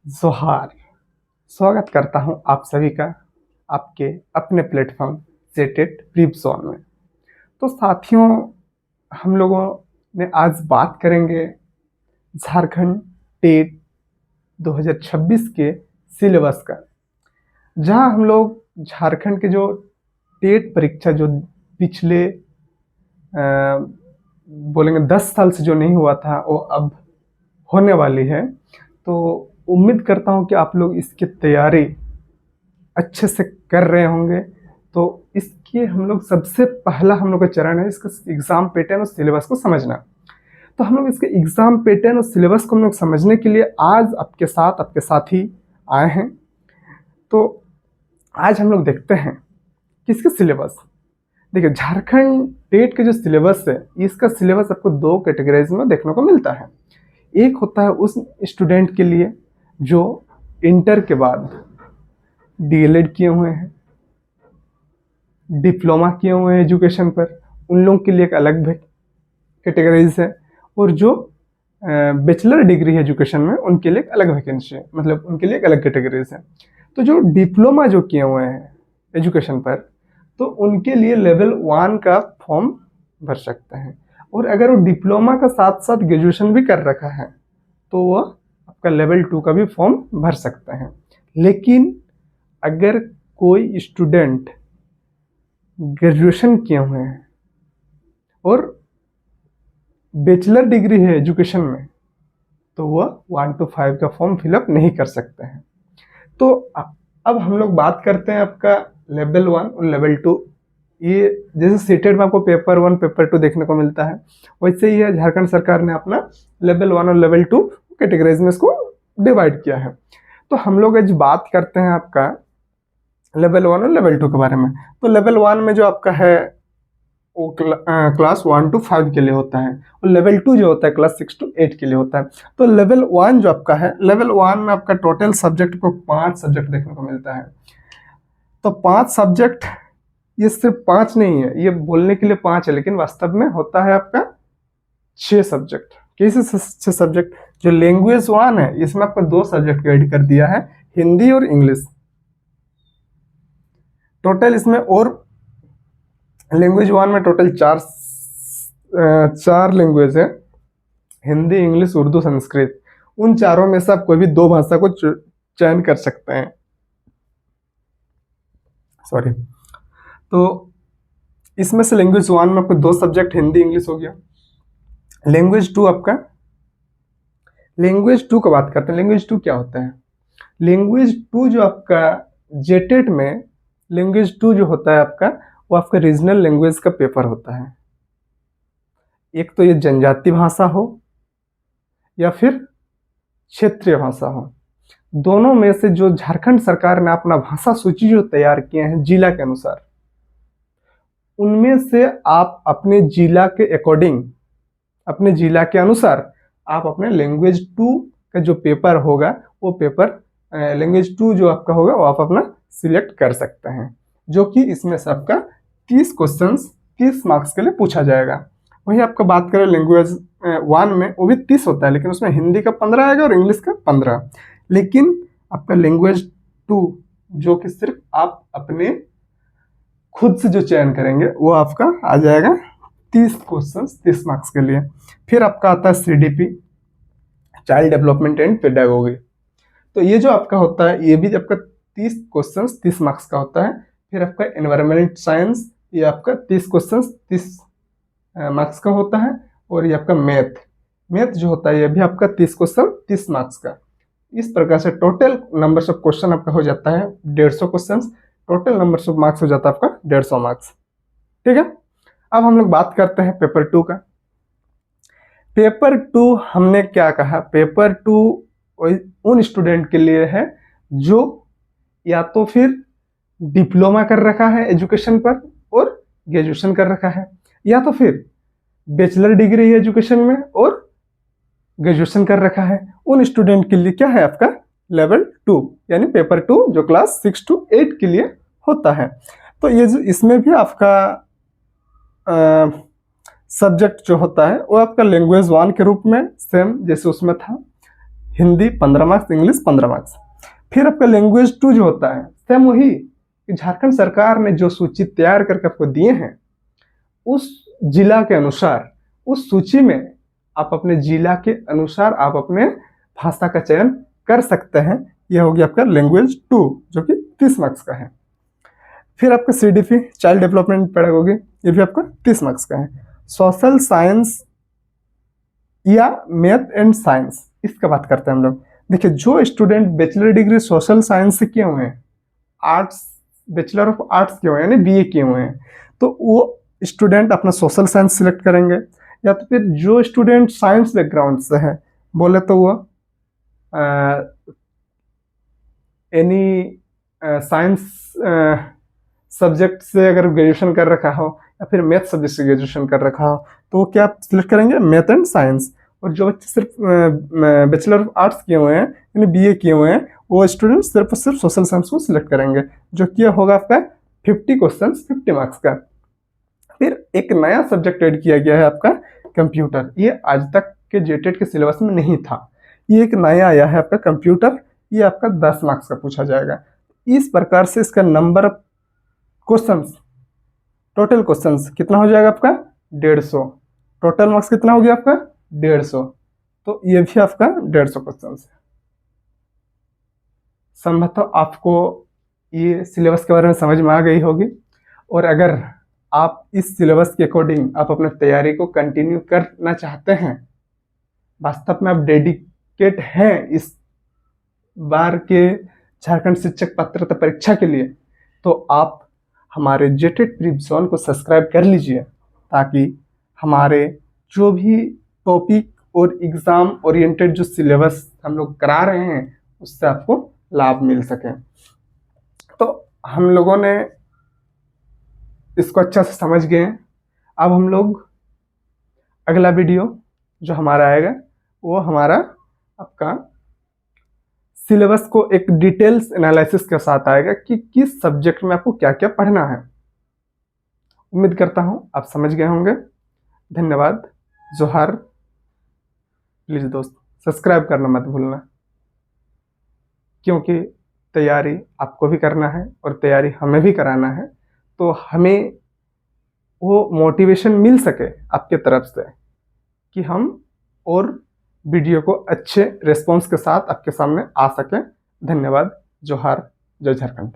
जोहार। स्वागत करता हूं आप सभी का आपके अपने प्लेटफॉर्म सेटेड प्रीप जोन में। तो साथियों, हम लोगों ने आज बात करेंगे झारखंड टेट 2026 के सिलेबस का, जहां हम लोग झारखंड के जो टेट परीक्षा जो पिछले बोलेंगे 10 साल से जो नहीं हुआ था वो अब होने वाली है। तो उम्मीद करता हूं कि आप लोग इसकी तैयारी अच्छे से कर रहे होंगे। तो इसके हम लोग सबसे पहला हम लोग का चरण है इसका एग्जाम पैटर्न और सिलेबस को समझना। तो हम लोग इसके एग्जाम पैटर्न और सिलेबस को हम लोग समझने के लिए आज आपके साथी आए हैं। तो आज हम लोग देखते हैं किसके सिलेबस। देखिए, झारखंड टेट के जो सिलेबस है, इसका सिलेबस आपको दो कैटेगरीज में देखने को मिलता है। एक होता है उस स्टूडेंट के लिए जो इंटर के बाद डीएलएड किए हुए हैं, डिप्लोमा किए हुए हैं एजुकेशन पर, उन लोगों के लिए एक अलग कैटेगरीज है। और जो बैचलर डिग्री है एजुकेशन में, उनके लिए एक अलग वैकेंसी है, मतलब उनके लिए एक अलग कैटेगरीज है। तो जो डिप्लोमा जो किए हुए हैं एजुकेशन पर, तो उनके लिए लेवल 1 का फॉर्म भर सकते हैं। और अगर वो डिप्लोमा का साथ साथ ग्रेजुएशन भी कर रखा है तो वह आपका लेवल 2 का भी फॉर्म भर सकते हैं। लेकिन अगर कोई स्टूडेंट ग्रेजुएशन किए हुए हैं और बैचलर डिग्री है एजुकेशन में, तो वह 1 to 5 का फॉर्म फिलअप नहीं कर सकते हैं। तो अब हम लोग बात करते हैं आपका लेवल 1 और लेवल 2। ये जैसे सीटेट में आपको पेपर 1 पेपर 2 देखने को मिलता है, वैसे ही है झारखंड सरकार ने अपना लेवल 1 और लेवल 2 कैटेगरीज में इसको डिवाइड किया है। तो हम लोग आज बात करते हैं आपका लेवल 1 और लेवल 2 के बारे में। तो लेवल 1 में जो आपका है वो क्लास 1 to 5 के लिए होता है, और लेवल 2 जो होता है क्लास 6 to 8 के लिए होता है। तो लेवल 1 जो आपका है, लेवल 1 में आपका टोटल सब्जेक्ट को 5 सब्जेक्ट देखने को मिलता है। तो 5 सब्जेक्ट, ये सिर्फ 5 नहीं है, ये बोलने के लिए 5 है, लेकिन वास्तव में होता है आपका 6 सब्जेक्ट। कैसे 6 सब्जेक्ट? जो लैंग्वेज 1 है, इसमें आपका 2 सब्जेक्ट ऐड कर दिया है, हिंदी और इंग्लिश। टोटल इसमें, और लैंग्वेज 1 में टोटल 4 लैंग्वेज है, हिंदी, इंग्लिश, उर्दू, संस्कृत। उन चारों में से आप कोई भी 2 भाषा को चयन कर सकते हैं। सॉरी। तो इसमें से लैंग्वेज 1 में आपको 2 सब्जेक्ट हिंदी इंग्लिश हो गया। लैंग्वेज 2 आपका, लैंग्वेज 2 का बात करते हैं। लैंग्वेज 2 क्या होता है? लैंग्वेज 2 जो आपका जेटेट में, लैंग्वेज 2 जो होता है आपका, वो आपका रीजनल लैंग्वेज का पेपर होता है। एक तो ये जनजाति भाषा हो या फिर क्षेत्रीय भाषा हो, दोनों में से जो झारखंड सरकार ने अपना भाषा सूची जो तैयार किए हैं जिला के अनुसार, उनमें से आप अपने जिला के अकॉर्डिंग, अपने जिला के अनुसार आप अपने लैंग्वेज 2 का जो पेपर होगा, वो पेपर लैंग्वेज 2 जो आपका होगा वो आप अपना सिलेक्ट कर सकते हैं। जो कि इसमें से आपका 30 क्वेश्चंस 30 मार्क्स के लिए पूछा जाएगा। वही आपका बात करें लैंग्वेज 1 में, वो भी 30 होता है, लेकिन उसमें हिंदी का 15 आएगा और इंग्लिश का 15। लेकिन आपका लैंग्वेज 2 जो कि सिर्फ आप अपने खुद से जो चयन करेंगे, वो आपका आ जाएगा 30 क्वेश्चंस 30 मार्क्स के लिए। फिर आपका आता है CDP, child development and pedagogy. तो ये जो आपका होता है, ये भी आपका 30 क्वेश्चंस 30 मार्क्स का होता है। फिर आपका एनवायरमेंट साइंस, ये आपका 30 क्वेश्चंस 30 मार्क्स का होता है। और ये आपका मैथ जो होता है, ये भी आपका 30 क्वेश्चन 30 मार्क्स का। इस प्रकार से टोटल नंबर ऑफ क्वेश्चन आपका हो जाता है 150 question, total number of marks हो जाता है आपका 150 मार्क्स। ठीक है। अब हम लोग बात करते हैं पेपर 2 का। पेपर 2 हमने क्या कहा? पेपर 2 उन स्टूडेंट के लिए है जो या तो फिर डिप्लोमा कर रखा है एजुकेशन पर और ग्रेजुएशन कर रखा है, या तो फिर बैचलर डिग्री है एजुकेशन में और ग्रेजुएशन कर रखा है। उन स्टूडेंट के लिए क्या है आपका लेवल 2, यानी पेपर 2 जो क्लास 6 to 8 के लिए होता है। तो ये जो इसमें भी आपका सब्जेक्ट जो होता है वो आपका लैंग्वेज 1 के रूप में सेम जैसे उसमें था, हिंदी 15 मार्क्स, इंग्लिश 15 मार्क्स। फिर आपका लैंग्वेज 2 जो होता है, सेम वही कि झारखंड सरकार ने जो सूची तैयार करके आपको दिए हैं, उस जिला के अनुसार, उस सूची में आप अपने जिला के अनुसार आप अपने भाषा का चयन कर सकते हैं। यह हो गया आपका लैंग्वेज 2 जो कि 30 मार्क्स का है। फिर आपका CDP चाइल्ड डेवलपमेंट पेडागोगी, ये भी आपका 30 मार्क्स का है। सोशल साइंस या मैथ एंड साइंस, इसका बात करते हैं हम लोग। देखिए, जो student bachelor degree social science से किए हुए हैं, आर्ट्स, बैचलर ऑफ आर्ट्स किए हुए हैं, यानी BA किए हुए हैं, तो वो स्टूडेंट अपना सोशल साइंस सिलेक्ट करेंगे। या तो फिर जो स्टूडेंट साइंस बैकग्राउंड से है, बोले तो वो एनी साइंस सब्जेक्ट से अगर ग्रेजुएशन कर रखा हो या फिर मैथ सब्जेक्ट से ग्रेजुएशन कर रखा हो, तो वो क्या सिलेक्ट करेंगे, मैथ एंड साइंस। और जो बच्चे सिर्फ बैचलर ऑफ आर्ट्स किए हुए हैं, यानी BA किए हुए हैं, वो स्टूडेंट सिर्फ और सिर्फ सोशल साइंस को सिलेक्ट करेंगे, जो कि होगा आपका 50 क्वेश्चन 50 मार्क्स का। फिर एक नया सब्जेक्ट ऐड किया गया है आपका कंप्यूटर। ये आज तक के जेटेट के सिलेबस में नहीं था, ये एक नया आया है आपका कंप्यूटर। ये आपका 10 मार्क्स का पूछा जाएगा। इस प्रकार से इसका number of questions, total questions कितना हो जाएगा आपका 150। टोटल मार्क्स कितना हो गया आपका 150। तो ये भी आपका 150 क्वेश्चन है। संभवतः आपको ये सिलेबस के बारे में समझ में आ गई होगी। और अगर आप इस सिलेबस के अकॉर्डिंग आप अपने तैयारी को कंटिन्यू करना चाहते हैं, वास्तव में आप डेडिकेट हैं इस बार के झारखंड शिक्षक पात्रता परीक्षा के लिए, तो आप हमारे जेटेट प्रीप को सब्सक्राइब कर लीजिए, ताकि हमारे जो भी टॉपिक और एग्ज़ाम ओरिएंटेड जो सिलेबस हम लोग करा रहे हैं, उससे आपको लाभ मिल सके। तो हम लोगों ने इसको अच्छा से समझ गए हैं। अब हम लोग अगला वीडियो जो हमारा आएगा, वो हमारा आपका सिलेबस को एक डिटेल्स एनालिसिस के साथ आएगा कि किस सब्जेक्ट में आपको क्या क्या पढ़ना है। उम्मीद करता हूं आप समझ गए होंगे। धन्यवाद। जोहार। प्लीज़ दोस्त सब्सक्राइब करना मत भूलना, क्योंकि तैयारी आपको भी करना है और तैयारी हमें भी कराना है। तो हमें वो मोटिवेशन मिल सके आपके तरफ से कि हम और वीडियो को अच्छे रिस्पॉन्स के साथ आपके सामने आ सकें। धन्यवाद। जोहार। जय झारखंड।